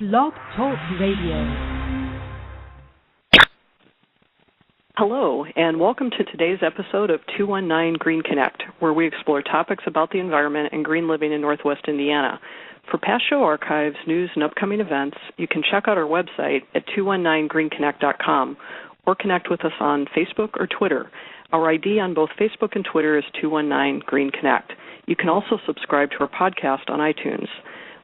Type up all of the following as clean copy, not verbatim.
Blog Talk Radio. Hello, and welcome to today's episode of 219 Green Connect, where we explore topics about the environment and green living in Northwest Indiana. For past show archives, news, and upcoming events, you can check out our website at 219greenconnect.com or connect with us on Facebook or Twitter. Our ID on both Facebook and Twitter is 219 Green Connect. You can also subscribe to our podcast on iTunes.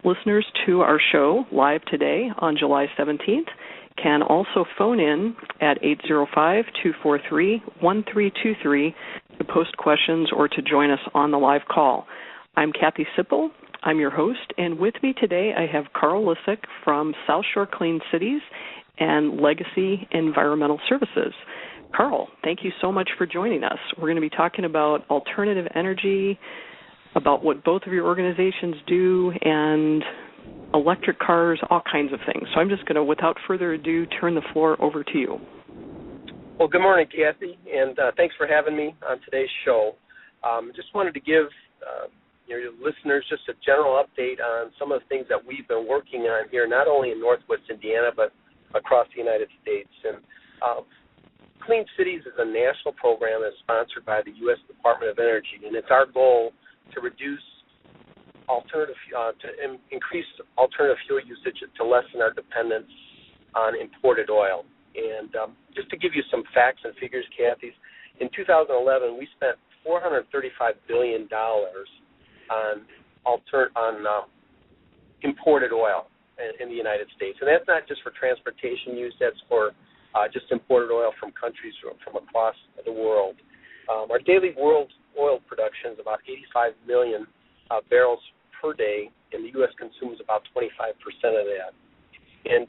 Listeners to our show live today on July 17th can also phone in at 805-243-1323 to post questions or to join us on the live call. I'm Kathy Sipple. I'm your host, and with me today I have Carl Lisek from South Shore Clean Cities and Legacy Environmental Services. Carl, thank you so much for joining us. We're going to be talking about alternative energy, about what both of your organizations do, and electric cars, all kinds of things. So I'm just going to, without further ado, turn the floor over to you. Well, good morning, Kathy, and thanks for having me on today's show. Just wanted to give your listeners just a general update on some of the things that we've been working on here, not only in Northwest Indiana, but across the United States. And Clean Cities is a national program that's sponsored by the U.S. Department of Energy, and it's our goal to reduce increase alternative fuel usage to lessen our dependence on imported oil. And just to give you some facts and figures, Kathy, in 2011 we spent $435 billion on imported oil in the United States, and that's not just for transportation use. That's for just imported oil from countries from across the world. Our daily world oil production is about 85 million barrels per day, and the U.S. consumes about 25% of that. And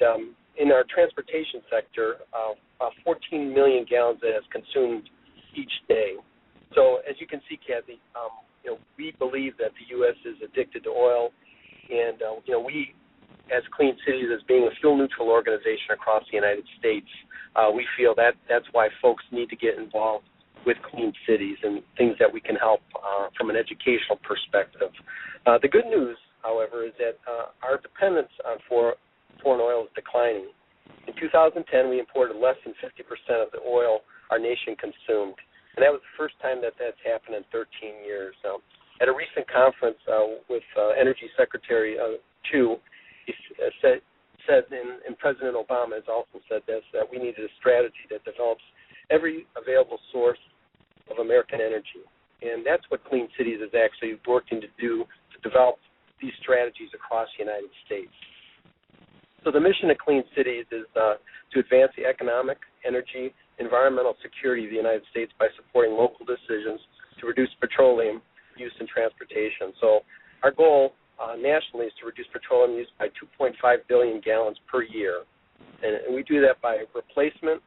in our transportation sector, about 14 million gallons that is consumed each day. So as you can see, Kathy, we believe that the U.S. is addicted to oil, and we, as Clean Cities, as being a fuel-neutral organization across the United States, we feel that that's why folks need to get involved with Clean Cities and things that we can help from an educational perspective. The good news, however, is that our dependence on foreign oil is declining. In 2010, we imported less than 50% of the oil our nation consumed, and that was the first time that's happened in 13 years. At a recent conference with Energy Secretary Chu, he said, and President Obama has also said this, that we needed a strategy that develops every available source of American energy. And that's what Clean Cities is actually working to do, to develop these strategies across the United States. So the mission of Clean Cities is to advance the economic, energy, environmental security of the United States by supporting local decisions to reduce petroleum use in transportation. So our goal nationally is to reduce petroleum use by 2.5 billion gallons per year. And we do that by replacement,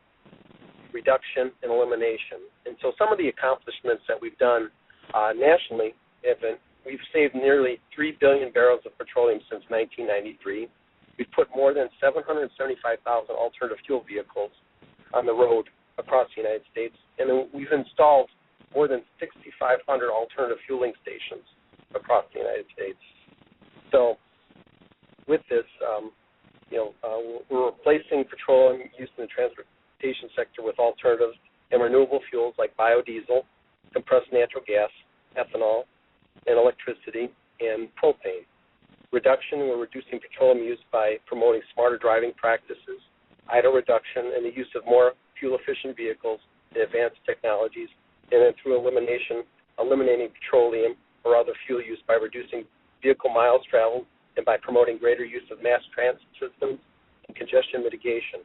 reduction, and elimination. And so some of the accomplishments that we've done nationally have been, we've saved nearly 3 billion barrels of petroleum since 1993. We've put more than 775,000 alternative fuel vehicles on the road across the United States, and then we've installed more than 6,500 alternative fueling stations across the United States. So with this, we're replacing petroleum use in the transportation sector with alternatives and renewable fuels like biodiesel, compressed natural gas, ethanol, and electricity, and propane. Reduction, we're reducing petroleum use by promoting smarter driving practices, idle reduction, and the use of more fuel-efficient vehicles and advanced technologies, and then through eliminating petroleum or other fuel use by reducing vehicle miles traveled and by promoting greater use of mass transit systems and congestion mitigation.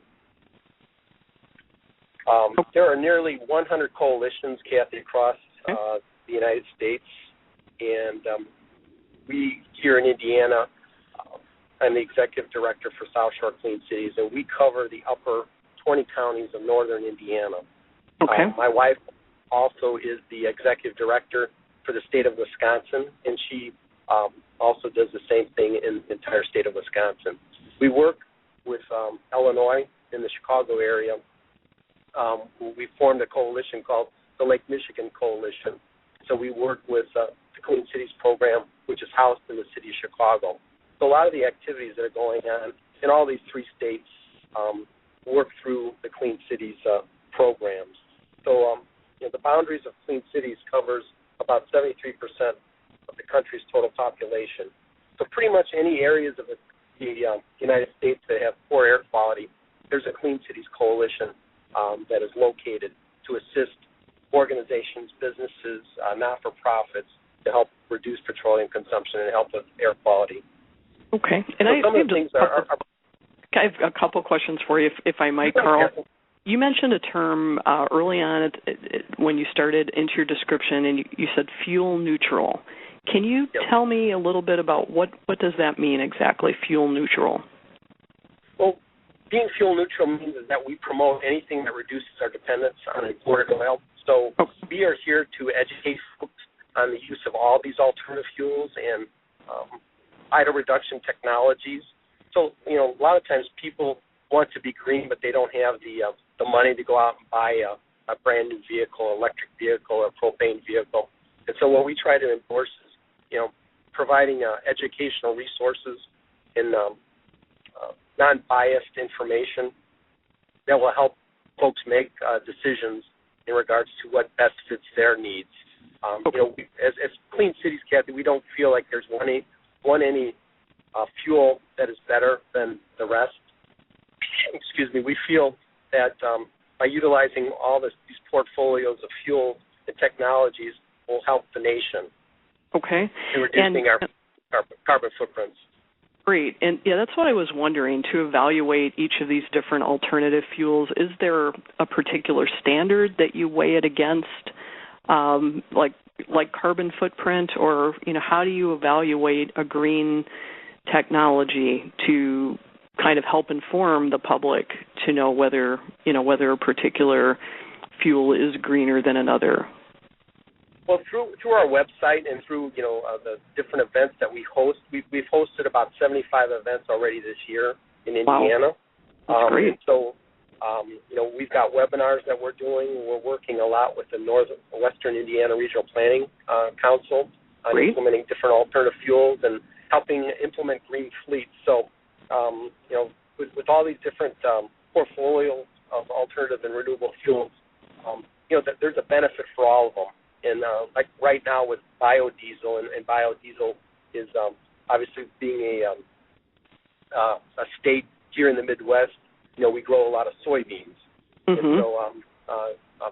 There are nearly 100 coalitions, Kathy, across the United States, and we here in Indiana, I'm the executive director for South Shore Clean Cities, and we cover the upper 20 counties of northern Indiana. Okay. My wife also is the executive director for the state of Wisconsin, and she also does the same thing in the entire state of Wisconsin. We work with Illinois in the Chicago area. We formed a coalition called the Lake Michigan Coalition. So we work with the Clean Cities program, which is housed in the city of Chicago. So a lot of the activities that are going on in all these 3 states work through the Clean Cities programs. So the boundaries of Clean Cities covers about 73% of the country's total population. So pretty much any areas of the United States that have poor air quality, there's a Clean Cities coalition that is located to assist organizations, businesses, not-for-profits to help reduce petroleum consumption and help with air quality. Okay. And so some of the things are I have a couple questions for you, if I might, Carl. You mentioned a term early on when you started into your description, and you said fuel neutral. Can you tell me a little bit about what does that mean exactly, fuel neutral? Well, being fuel neutral means that we promote anything that reduces our dependence on imported oil. So we are here to educate folks on the use of all these alternative fuels and idle reduction technologies. So, a lot of times people want to be green, but they don't have the money to go out and buy a brand new vehicle, electric vehicle, or propane vehicle. And so what we try to endorse is, providing educational resources and non-biased information that will help folks make decisions in regards to what best fits their needs. As Clean Cities, Kathy, we don't feel like there's any fuel that is better than the rest. Excuse me. We feel that by utilizing all these portfolios of fuel and technologies will help the nation. Okay. In reducing our carbon footprints. Great. And, that's what I was wondering, to evaluate each of these different alternative fuels. Is there a particular standard that you weigh it against, like carbon footprint, or, how do you evaluate a green technology to kind of help inform the public to know whether a particular fuel is greener than another? Well, through our website and through the different events that we host, we've hosted about 75 events already this year in Indiana. Wow. That's great. And so, we've got webinars that we're doing. We're working a lot with the Northwestern Indiana Regional Planning Council on implementing different alternative fuels and helping implement green fleets. So, with all these different portfolios of alternative and renewable fuels, there's a benefit for all of them. And like right now with biodiesel, and biodiesel is obviously being a state here in the Midwest, we grow a lot of soybeans. Mm-hmm. And so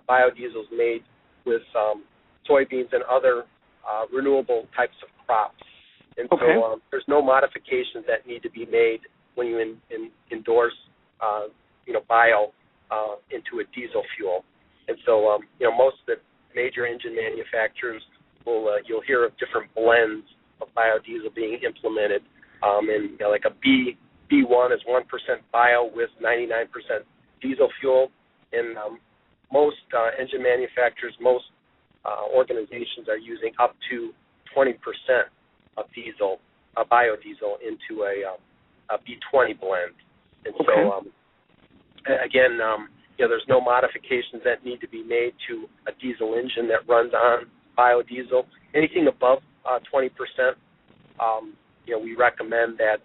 biodiesel is made with soybeans and other renewable types of crops. And so there's no modifications that need to be made when you endorse, bio into a diesel fuel. And so, most of the major engine manufacturers you'll hear of different blends of biodiesel being implemented. And like a B1 is 1% bio with 99% diesel fuel. And most engine manufacturers, most organizations are using up to 20% of biodiesel into a B20 blend. And so, again, there's no modifications that need to be made to a diesel engine that runs on biodiesel. Anything above 20%, we recommend that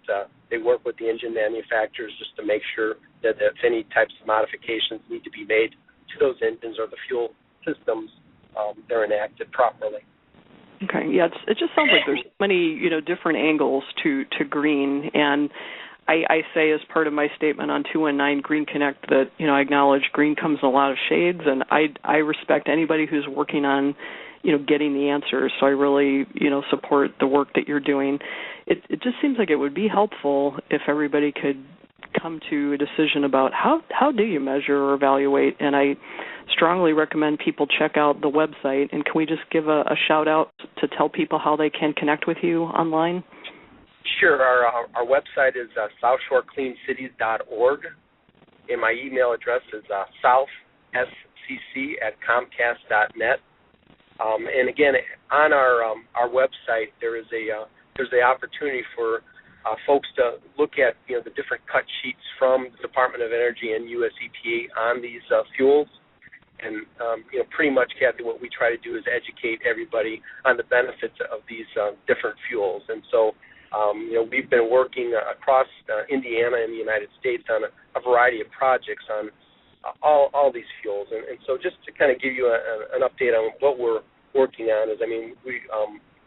they work with the engine manufacturers just to make sure that if any types of modifications need to be made to those engines or the fuel systems, they're enacted properly. Okay, yeah, it just sounds like there's many, different angles to green, and I say as part of my statement on 219 Green Connect that, I acknowledge green comes in a lot of shades, and I respect anybody who's working on, getting the answers, so I really, support the work that you're doing. It just seems like it would be helpful if everybody could come to a decision about how do you measure or evaluate, and I strongly recommend people check out the website, and can we just give a shout-out to tell people how they can connect with you online? Sure. Our website is southshorecleancities.org, and my email address is southscc@comcast.net. And again, on our website, there's the opportunity for folks to look at the different cut sheets from the Department of Energy and U.S. EPA on these fuels. And pretty much, Kathy, what we try to do is educate everybody on the benefits of these different fuels. And so We've been working across Indiana and the United States on a variety of projects on all these fuels. And so just to kind of give you an update on what we're working on is, we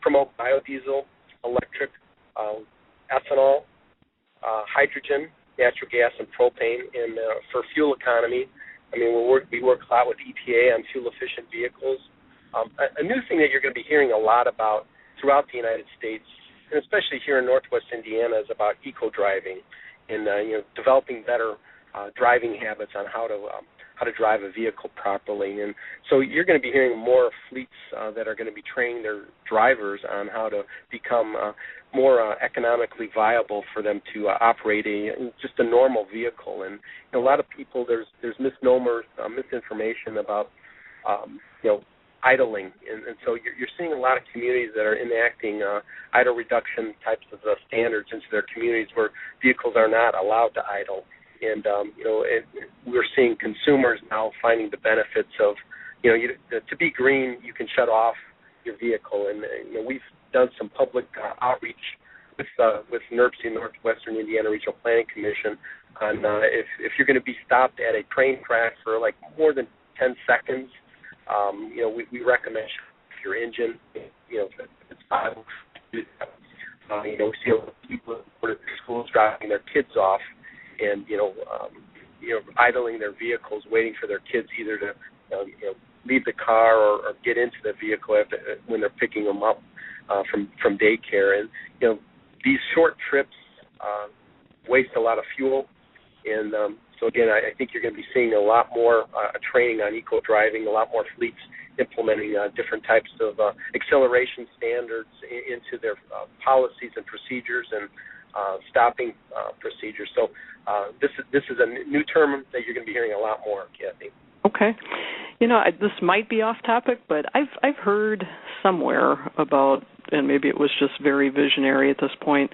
promote biodiesel, electric, ethanol, hydrogen, natural gas, and propane. And for fuel economy, we work a lot with EPA on fuel-efficient vehicles. A new thing that you're going to be hearing a lot about throughout the United States, and especially here in Northwest Indiana, is about eco-driving and developing better driving habits on how to drive a vehicle properly. And so you're going to be hearing more fleets that are going to be training their drivers on how to become more economically viable for them to operate just a normal vehicle. And a lot of people, there's misnomers, misinformation about idling, and so you're seeing a lot of communities that are enacting idle reduction types of standards into their communities where vehicles are not allowed to idle. And we're seeing consumers now finding the benefits of, to be green, you can shut off your vehicle. And we've done some public outreach with NIPSCO, Northwestern Indiana Regional Planning Commission, on if you're going to be stopped at a train track for like more than 10 seconds. We recommend your engine, if it's viable. We see a lot of people at schools dropping their kids off and, idling their vehicles, waiting for their kids either to, leave the car or get into the vehicle when they're picking them up from daycare. And, these short trips waste a lot of fuel. And so, again, I think you're going to be seeing a lot more training on eco-driving, a lot more fleets implementing different types of acceleration standards into their policies and procedures and stopping procedures. So this is a new term that you're going to be hearing a lot more, Kathy. Okay. This might be off topic, but I've heard somewhere about, and maybe it was just very visionary at this point,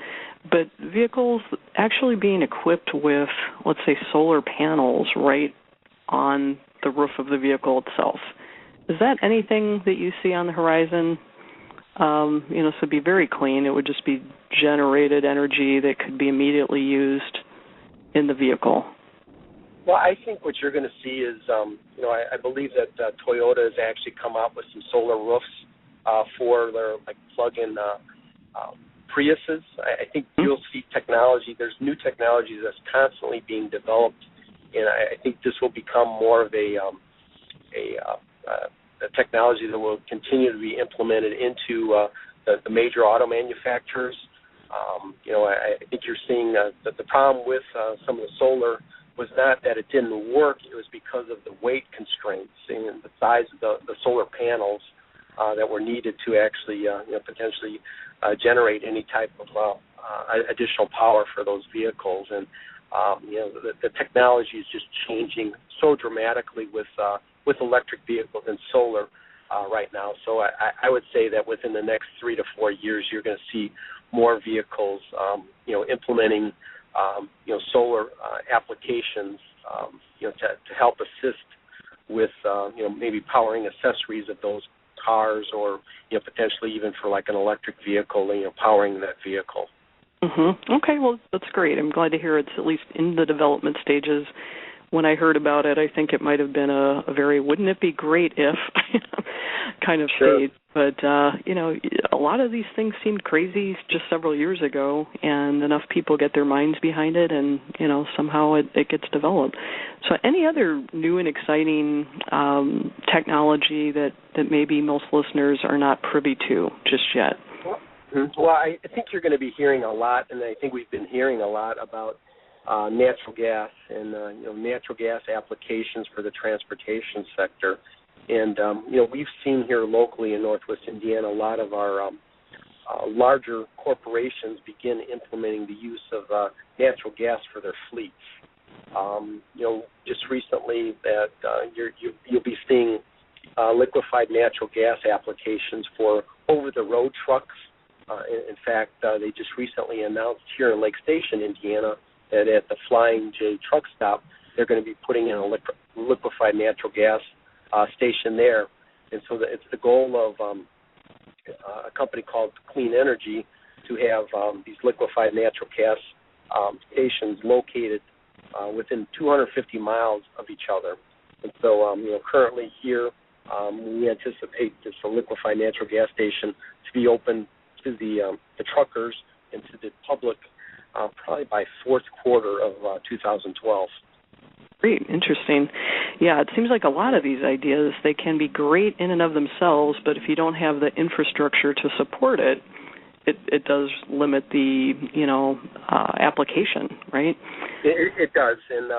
but vehicles actually being equipped with, let's say, solar panels right on the roof of the vehicle itself. Is that anything that you see on the horizon? So it'd be very clean. It would just be generated energy that could be immediately used in the vehicle. Well, I think what you're going to see is, I believe that Toyota has actually come out with some solar roofs for their plug-in Priuses. I think you'll see technology. There's new technology that's constantly being developed, and I think this will become more of a technology that will continue to be implemented into the major auto manufacturers. I think you're seeing that the problem with some of the solar was not that it didn't work, it was because of the weight constraints and the size of the solar panels that were needed to actually potentially generate any type of additional power for those vehicles. And the technology is just changing so dramatically with electric vehicles and solar right now. So I would say that within the next 3 to 4 years, you're going to see more vehicles implementing solar applications, to help assist with, maybe powering accessories of those cars, or potentially even for like an electric vehicle, powering that vehicle. Mm-hmm. Okay, well, that's great. I'm glad to hear it's at least in the development stages. When I heard about it, I think it might have been a very wouldn't it be great if kind of state. But, a lot of these things seemed crazy just several years ago, and enough people get their minds behind it, and, somehow it gets developed. So any other new and exciting technology that maybe most listeners are not privy to just yet? Well, I think you're going to be hearing a lot, and I think we've been hearing a lot about natural gas and natural gas applications for the transportation sector. And we've seen here locally in Northwest Indiana a lot of our larger corporations begin implementing the use of natural gas for their fleets. Just recently that you'll be seeing liquefied natural gas applications for over-the-road trucks. In fact, they just recently announced here in Lake Station, Indiana, that at the Flying J truck stop, they're going to be putting in a liquefied natural gas station there. And so it's the goal of a company called Clean Energy to have these liquefied natural gas stations located within 250 miles of each other. And so, currently here, we anticipate this liquefied natural gas station to be open to the truckers and to the public probably by fourth quarter of 2012. Great, interesting. Yeah, it seems like a lot of these ideas, they can be great in and of themselves, but if you don't have the infrastructure to support it, it does limit the, application, right? It does. And,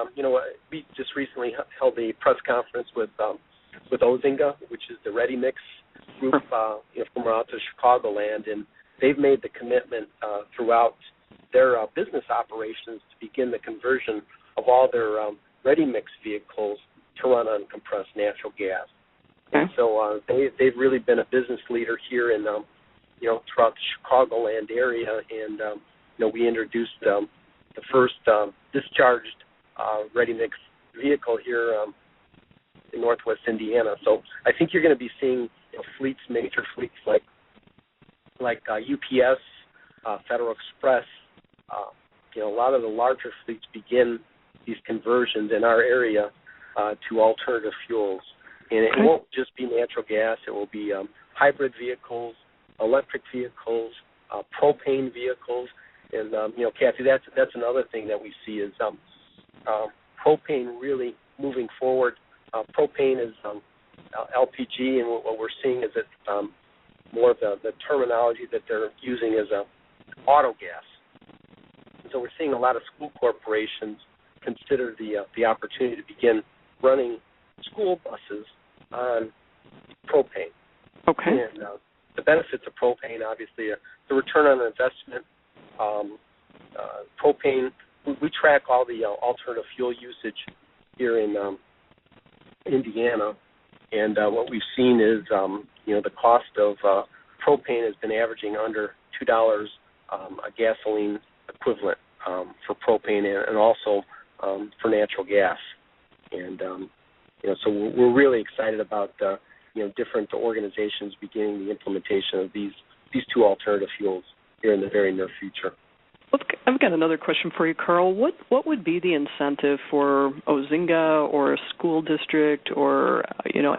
we just recently held a press conference with Ozinga, which is the Ready Mix group from out to Chicagoland, and they've made the commitment throughout their business operations to begin the conversion of all their Ready Mix vehicles to run on compressed natural gas. Okay. And so they've really been a business leader here in throughout the Chicagoland area, and we introduced the first discharged Ready Mix vehicle here in Northwest Indiana. So I think you're going to be seeing fleets, major fleets like UPS, Federal Express. A lot of the larger fleets begin these conversions in our area to alternative fuels, and it won't just be natural gas. It will be hybrid vehicles, electric vehicles, propane vehicles, and Kathy, that's another thing that we see is propane really moving forward. Propane is LPG, and what we're seeing is that more of the terminology that they're using is auto gas. And so we're seeing a lot of school corporations consider the opportunity to begin running school buses on propane. Okay. And the benefits of propane, obviously, the return on investment. Propane, we track all the alternative fuel usage here in Indiana, and what we've seen is, the cost of propane has been averaging under $2 a gasoline equivalent for propane and also for natural gas. And, so we're really excited about, different organizations beginning the implementation of these two alternative fuels here in the very near future. I've got another question for you, Carl. What would be the incentive for Ozinga or a school district or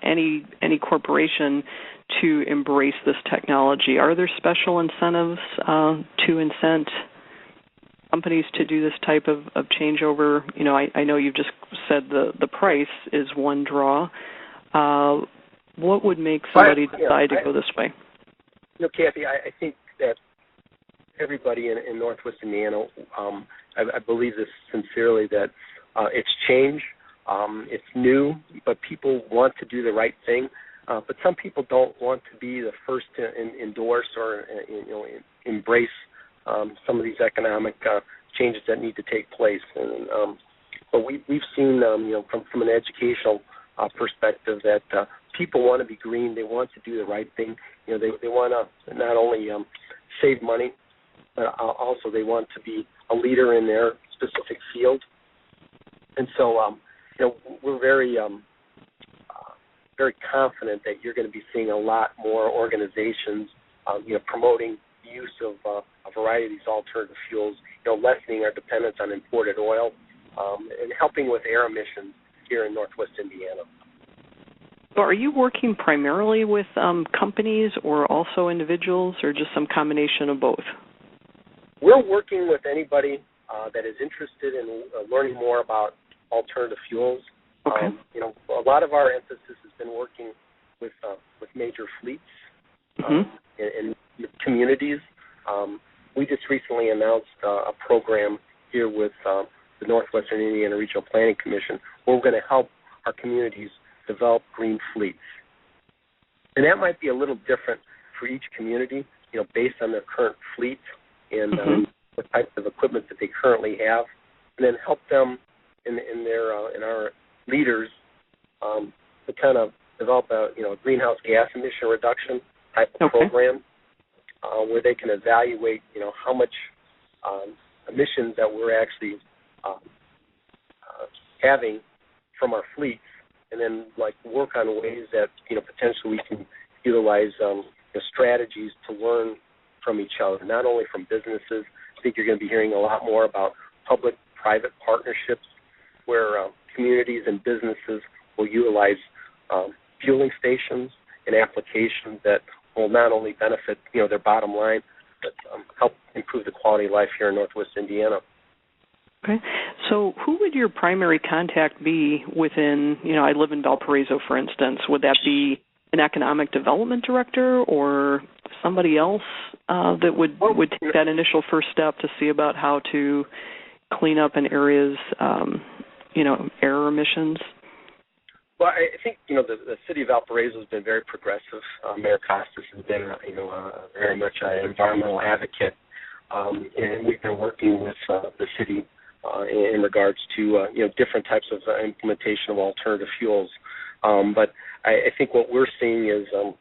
any corporation to embrace this technology? Are there special incentives to incent companies to do this type of changeover? I know you've just said the price is one draw. What would make somebody decide to go this way? Kathy, I think that everybody in Northwest Indiana, I believe this sincerely, that it's change, it's new, but people want to do the right thing. But some people don't want to be the first to endorse or embrace some of these economic changes that need to take place. And but we've seen from an educational perspective that people want to be green. They want to do the right thing. They want to not only save money, but also they want to be a leader in their specific field. And so, we're very confident that you're going to be seeing a lot more organizations, promoting the use of a variety of these alternative fuels, lessening our dependence on imported oil, and helping with air emissions here in Northwest Indiana. So are you working primarily with companies or also individuals, or just some combination of both? We're working with anybody that is interested in learning more about alternative fuels. Okay. A lot of our emphasis has been working with major fleets and communities. We just recently announced a program here with the Northwestern Indiana Regional Planning Commission where we're going to help our communities develop green fleets. And that might be a little different for each community, based on their current fleet and what types of equipment that they currently have, and then help them in our leaders to kind of develop a greenhouse gas emission reduction type of program where they can evaluate how much emissions that we're actually having from our fleets, and then work on ways that potentially we can utilize strategies to learn from each other, not only from businesses. I think you're going to be hearing a lot more about public-private partnerships where communities and businesses will utilize fueling stations and applications that will not only benefit their bottom line, but help improve the quality of life here in Northwest Indiana. Okay. So who would your primary contact be within, I live in Valparaiso, for instance. Would that be an economic development director or somebody else that would take that initial first step to see about how to clean up an area's, air emissions? Well, I think, the city of Valparaiso has been very progressive. Mayor Costas has been, very much an environmental advocate, and we've been working with the city in regards to, different types of implementation of alternative fuels. But I think what we're seeing is, a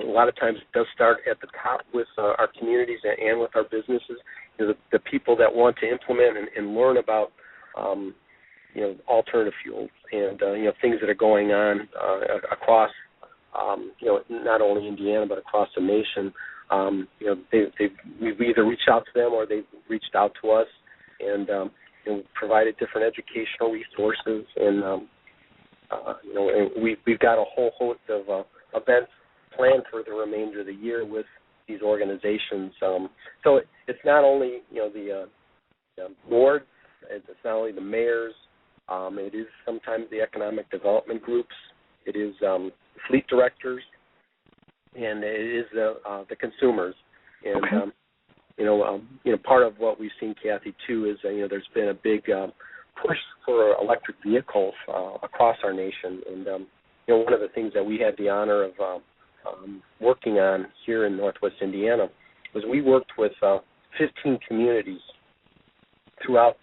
lot of times it does start at the top with our communities and with our businesses. The people that want to implement and learn about, alternative fuels and, things that are going on across, not only Indiana but across the nation. We've either reached out to them or they've reached out to us and provided different educational resources. And, we've got a whole host of events planned for the remainder of the year with these organizations. So it's not only, the boards, it's not only the mayors, it is sometimes the economic development groups, it is fleet directors, and it is the consumers. And, okay. Part of what we've seen, Kathy, too, is, there's been a big push for electric vehicles across our nation. And, one of the things that we had the honor of working on here in Northwest Indiana was we worked with 15 communities throughout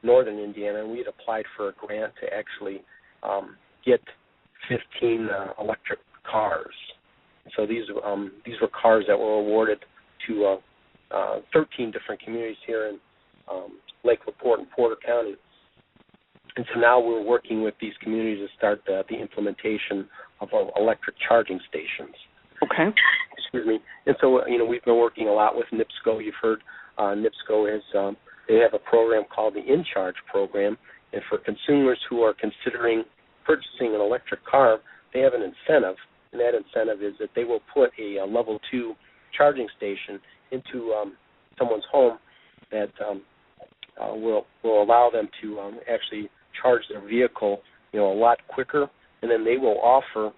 northern Indiana, and we had applied for a grant to actually get 15 electric cars. So these were cars that were awarded to 13 different communities here in Lake LaPorte and Porter County. And so now we're working with these communities to start the implementation of electric charging stations. Okay. Excuse me. And so, we've been working a lot with NIPSCO. You've heard NIPSCO is, they have a program called the In-Charge Program. And for consumers who are considering purchasing an electric car, they have an incentive. And that incentive is that they will put a level 2 charging station into someone's home that will allow them to actually charge their vehicle, a lot quicker. And then they will offer,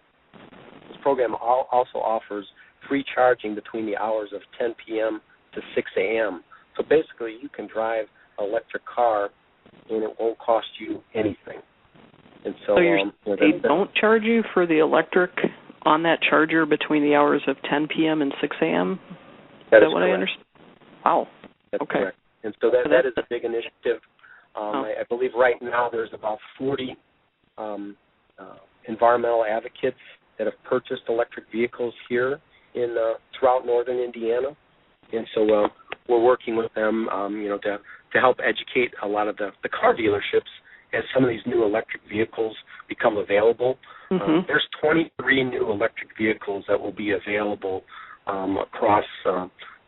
this program also offers free charging between the hours of 10 p.m. to 6 a.m. So basically you can drive an electric car and it won't cost you anything. And so they don't charge you for the electric on that charger between the hours of 10 p.m. and 6 a.m.? Is that what correct. I understand? Wow. That's okay. Correct. And so that is a big initiative. I believe right now there's about 40 environmental advocates that have purchased electric vehicles here in throughout northern Indiana. And so we're working with them, to help educate a lot of the car dealerships as some of these new electric vehicles become available. Mm-hmm. There's 23 new electric vehicles that will be available across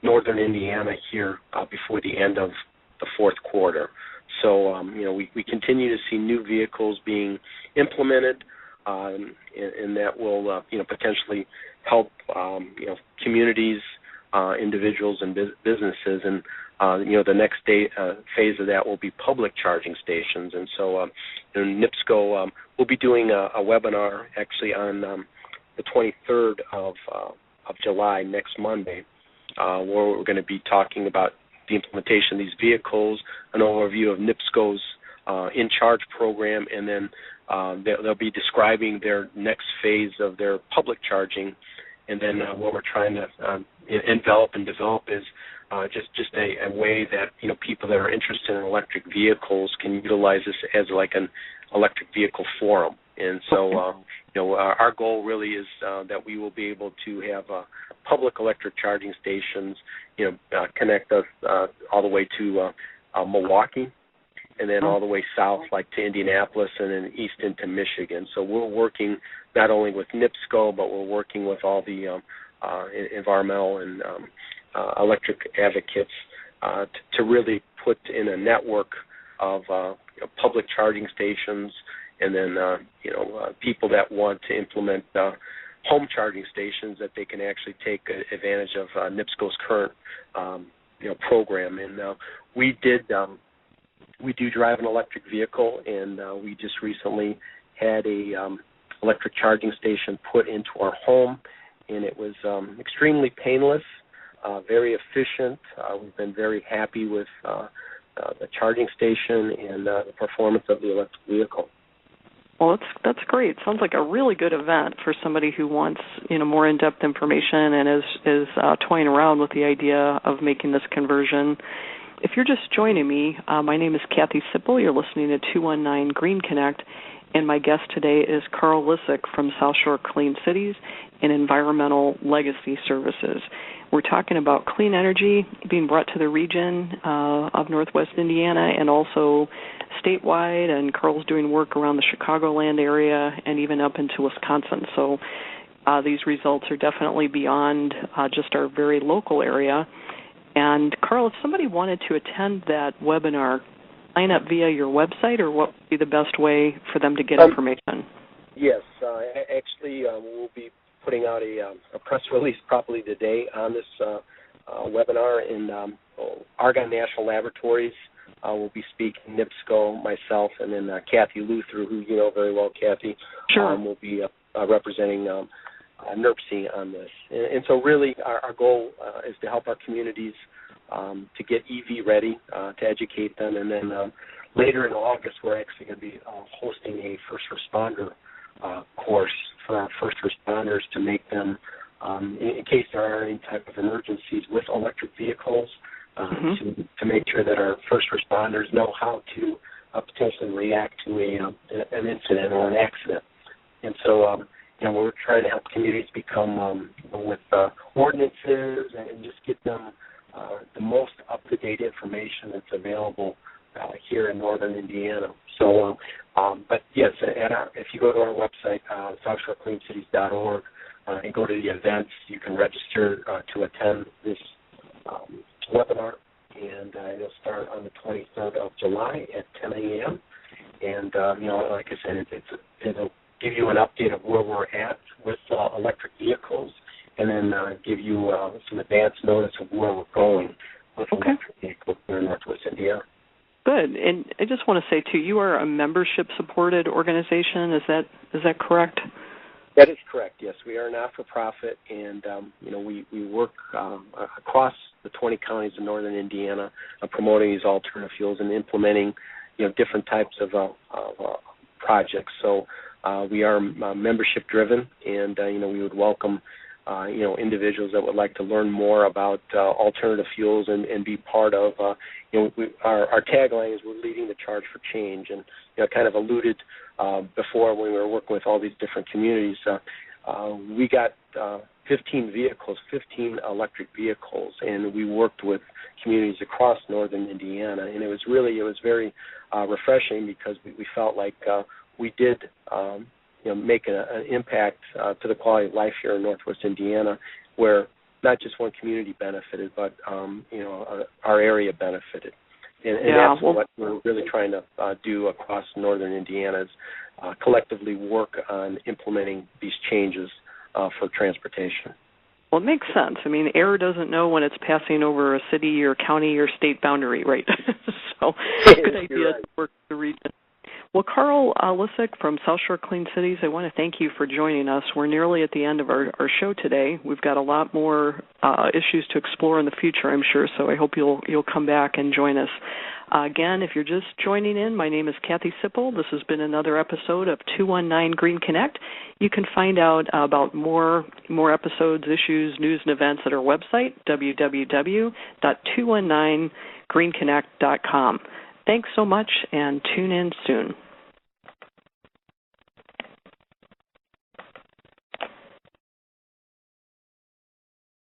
northern Indiana here before the end of the fourth quarter. So, we continue to see new vehicles being implemented, and that will, potentially help, communities, individuals, and businesses. And, the next phase of that will be public charging stations. And so, NIPSCO will be doing a webinar actually on the 23rd of July, next Monday, where we're going to be talking about the implementation of these vehicles, an overview of NIPSCO's In-Charge program, and then they'll be describing their next phase of their public charging. And then what we're trying to envelop and develop is just a way that people that are interested in electric vehicles can utilize this as like an electric vehicle forum. And so our goal really is that we will be able to have public electric charging stations, connect us all the way to Milwaukee, and then all the way south, like to Indianapolis, and then east into Michigan. So we're working not only with NIPSCO, but we're working with all the environmental and electric advocates to really put in a network of public charging stations, and then people that want to implement home charging stations that they can actually take advantage of NIPSCO's current program. And we do drive an electric vehicle, and we just recently had a electric charging station put into our home, and it was extremely painless, very efficient. We've been very happy with the charging station and the performance of the electric vehicle. Well, that's great. Sounds like a really good event for somebody who wants more in-depth information and is toying around with the idea of making this conversion. If you're just joining me, my name is Kathy Sipple. You're listening to 219 Green Connect, and my guest today is Carl Lisek from South Shore Clean Cities and Environmental Legacy Services. We're talking about clean energy being brought to the region of Northwest Indiana and also statewide, and Carl's doing work around the Chicagoland area and even up into Wisconsin. So these results are definitely beyond just our very local area. And Carl, if somebody wanted to attend that webinar, sign up via your website, or what would be the best way for them to get information? Yes, actually we'll be putting out a press release probably today on this webinar, in Argonne National Laboratories. We'll be speaking, NIPSCO, myself, and then Kathy Luther, who you know very well, Kathy. Sure. Will be representing NIPSC on this. And so really our goal is to help our communities to get EV ready, to educate them, and then later in August we're actually going to be hosting a first responder course for our first responders to make them, in case there are any type of emergencies with electric vehicles, to make sure that our first responders know how to potentially react to an incident or an accident. And so, we're trying to help communities become with ordinances and just get them the most up-to-date information that's available here in northern Indiana. So, but yes, if you go to our website, southshorecleancities.org, and go to the events, you can register to attend this webinar, and it'll start on the 23rd of July at 10 a.m. And, like I said, it'll give you an update of where we're at with electric vehicles, and then give you some advance notice of where we're going with electric vehicles here in Northwest Indiana. Good. And I just want to say, too, you are a membership-supported organization. Is that correct? That is correct, yes. We are not-for-profit, and, we work across the 20 counties of northern Indiana promoting these alternative fuels and implementing, different types of projects. So we are membership-driven, and, we would welcome, individuals that would like to learn more about alternative fuels and be part of, our tagline is we're leading the charge for change. And, kind of alluded before when we were working with all these different communities, we got 15 electric vehicles, and we worked with communities across northern Indiana. And it was very refreshing because we felt like we did make an impact to the quality of life here in Northwest Indiana, where not just one community benefited, but our area benefited. And that's what we're really trying to do across northern Indiana, is collectively work on implementing these changes for transportation. Well, it makes sense. I mean, air doesn't know when it's passing over a city or county or state boundary, right? So good idea to work the region. Well, Carl Lisek from South Shore Clean Cities, I want to thank you for joining us. We're nearly at the end of our show today. We've got a lot more issues to explore in the future, I'm sure, so I hope you'll come back and join us. Again, if you're just joining in, my name is Kathy Sipple. This has been another episode of 219 Green Connect. You can find out about more episodes, issues, news, and events at our website, www.219greenconnect.com. Thanks so much, and tune in soon.